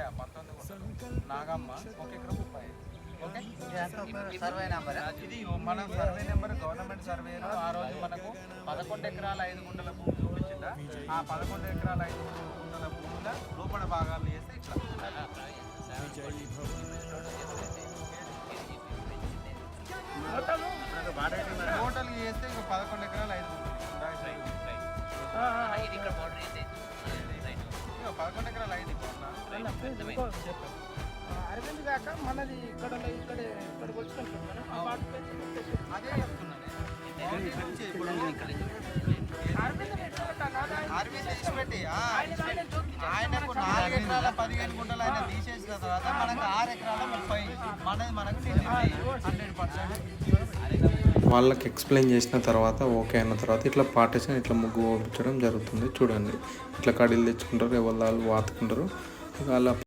19 నాగమ్మ 1 ఎకరం 35. Okay, survey number ఇది మన సర్వే నెంబర్. గవర్నమెంట్ సర్వేలో ఆ రోజు మనకు 11 ఎకరాల 5 గుంటల భూమి చూపించిందా? ఆ 11 ఎకరాల 5 గుంటల భూముల లోపల భాగాలు చేస్తే ఇట్లా టోటల్ చేస్తే ఇక 11 ఎకరాల 5 గుంటలు. 11 ఎకరాల 5 అరవింద్ కాక మనది ఇక్కడికి వచ్చినట్టు అదే చెప్తున్నాను. అరవింద్ ఇచ్చిపెట్టి ఆయనకు 4 ఎకరాల 15 గుంటలు ఆయన తీసేసిన తర్వాత మనకు 6 ఎకరాల 30 మనది మనకు 100%. వాళ్ళకి ఎక్స్ప్లెయిన్ చేసిన తర్వాత ఓకే అయిన తర్వాత ఇట్లా పార్టీషన్ ఇట్లా ముగ్గు పంపించడం జరుగుతుంది. చూడండి, ఇట్లా కడీలు తెచ్చుకుంటారు, ఎవరు వాళ్ళు వాతుకుంటారు. అలా